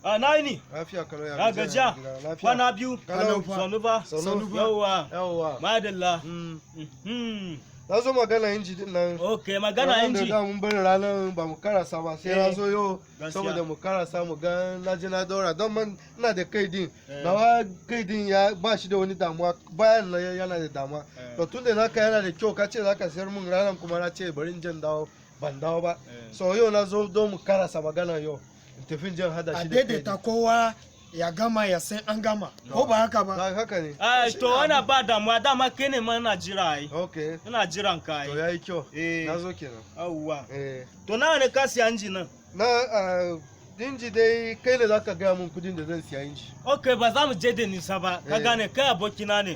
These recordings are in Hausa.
Na ni. Lafiya kalau ya gajiya. Kwana biyu. Sanu ba. Yawwa. Madalla. Na zo magana inji din nan. Okay, magana inji. Da mun bari ranar ba mu karasa ba sai na zo yau saboda mu karasa mu ga na ji na daura don man ina da kai din. Nawa kai din ya ba shi da wani damuwa bayan yana da damuwa. To tunda naka yana da kyau ka ce zaka sayar mun ranar kuma na ce bari in jan dawo ban dawo ba. So yau na zo don mu karasa magana yau. Tafin jan hada shi da kai. A daidaita kowa ya gama ya san an gama ko ba haka ba haka ne to wannan ba damuwa dama kai ne ma ina jira ai okay ina jiran ka ai to yayi kyau na zo kenan awwa to nawa ne ka siya inji nan na inji dai kai ne zaka ga mun kudin da zan siya inji okay ba za mu je da nisa ba ka gane kai abokina ne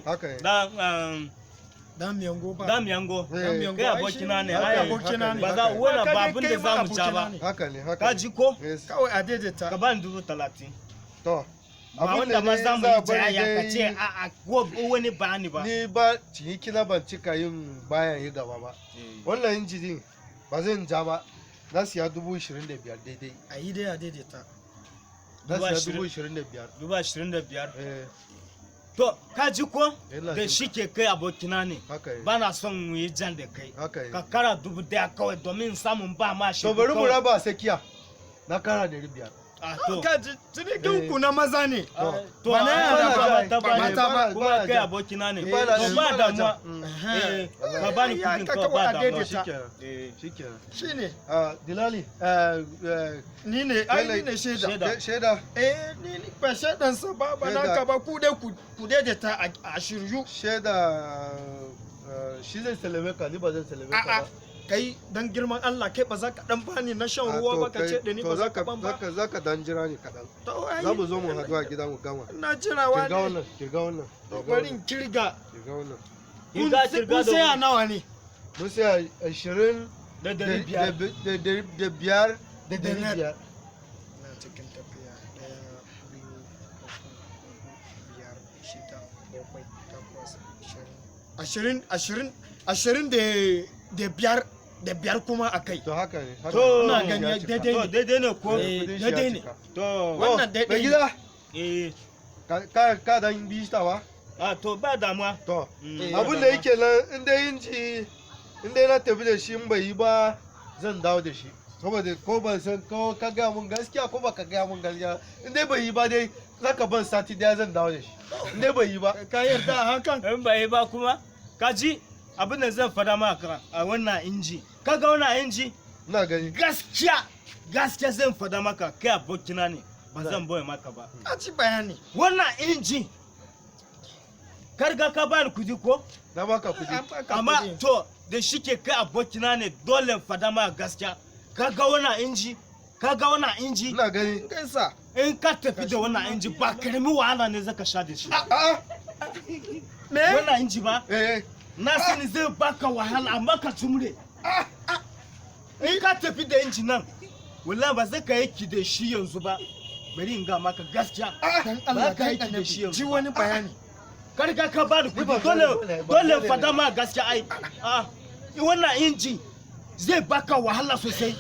dan miyango ba kai abokina ne ba za wannan babun da za mu ja ba haka ne ka ji ko kawai a daidaita ka ba ni 30,000 to ba wanda ma za mu yi jayayya ka ce a wani bayani ba ni ba ciniki na ban cika yin bayan yi gaba ba wannan inji din ba zan ja ba na siya 25,000 daidai a yi dai a daidaita na siya 25,000 to ka ji ko da shi ke kai abokina ne ba na son mu yi jan da kai ka kara 1,000 kawai domin samun ba ma shi to bari mu raba sakiya na kara 500 ka ji cinikin ku na maza ne to ba na yara ba kuma kai abokina ne to ba damuwa ka bani kudin ka ba damuwa shine dilali ni ne ai ni ne shaida ni ba shaidan sa ba na ka ba ku dai ku daidaita a shiryu shaida shi zai salame ka ni ba zan salame ka ba kai dan girman Allah kai ba za ka dan bani na shan ruwa ba ka ce da ni ba za ka ban ba za ka dan jira ni kadan za mu zo mu haɗu a gida mu gama na jirawa ne kirga wannan barin kirga wannan kirga sai a nawa ne mun sai 20 da 500 na cikin tafiya 1 2 da biyar kuma a kai to haka ne to ina gani daidai ne ko daidai ne to wannan daidai gida ka dan bi ta ba to ba damuwa to abin da yake nan inda na tafi da shi in bai yi ba zan dawo da shi saboda ko ban san ko ka ga mun gaskiya ko ba ka ga mun gaskiya in dai bai yi ba dai zaka ban sati daya zan dawo da shi in dai bai yi ba ka yarda hakan in bai yi ba kuma ka ji abin da zan fada maka a wannan inji kaga wannan inji ina gani gaskiya zan fada maka kai abokina ne ba zan boye maka ba a ci bayani wannan inji karga ka bani kudi ko na baka kudi amma to da shike kai abokina ne dole fada maka gaskiya kaga wannan inji ina gani kansa in ka tafi da wannan inji ba karami wahala ne zaka sha da shi me wannan inji ba na sani zai baka wahala amma ka tumre in ka tafi da inji nan wallahi ba zai ka yi da shi yanzu ba bari in ga maka gaskiya dan Allah ka yi da shi yanzu ji wani bayani karga ka ba da kudi dole fada ma gaskiya ai wannan inji zai baka wahala sosai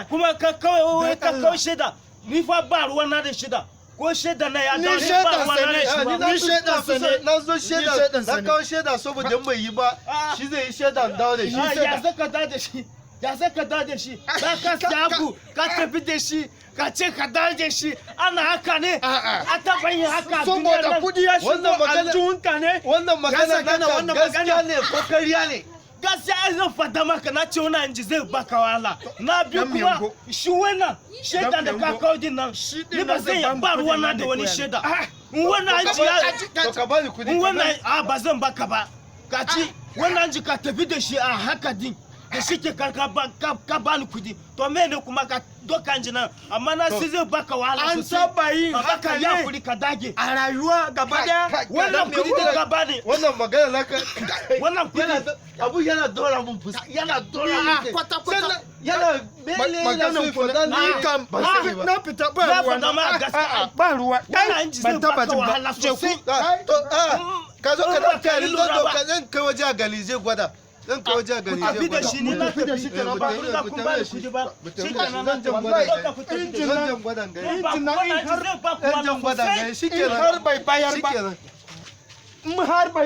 kuma ka kawai shaida ni fa ba ruwan na da shida ko shaida na ya dawo ni ba ruwan na da shi ba ni shaida sane na zo shaida na kawo shaida saboda bai yi ba shi zai yi shaida dawo da shi ya saka da shi ya saka da shi ba ka sabu ka tafi da shi ka ce ka daje shi ana haka ne a taɓa yin haka saboda kudi ya shigo aljihunka ne wannan magana gaskiya ne ko kariya ne gaskiya ai zan fada maka na ce wannan inji zai baka wahala na biyu kuma shi wannan shaida da ka kawo din nan ni ba zai yi ba ruwana da wani shaida in wannan inji ya to ka bani kudi in wannan ba zan baka ba ka ci wannan inji ka tafi da shi a haka din da shi ke ka bani kudi to me ne kuma ka doka inji nan amma na si zai baka wahala an saba yin haka ya kudi ka dage a rayuwa gaba daya wannan kudi da ka bani wannan magana naka wannan kudi abu yana dora mun fuska yana dora mun kwata yana mele yana so fada ni kan na fita ba ruwa ba ruwa ban taba jin ba ka zo ka dauka ni lodo ka zan kai waje a gali zai gwada zan kawo jiya gani ku tafi da shi ni na tafi da shi kenan ba kun da kun ba da kudi ba shi kenan nan zan jan gwadan gani zan jan gwadan gani shi kenan har bai bayar ba in har bai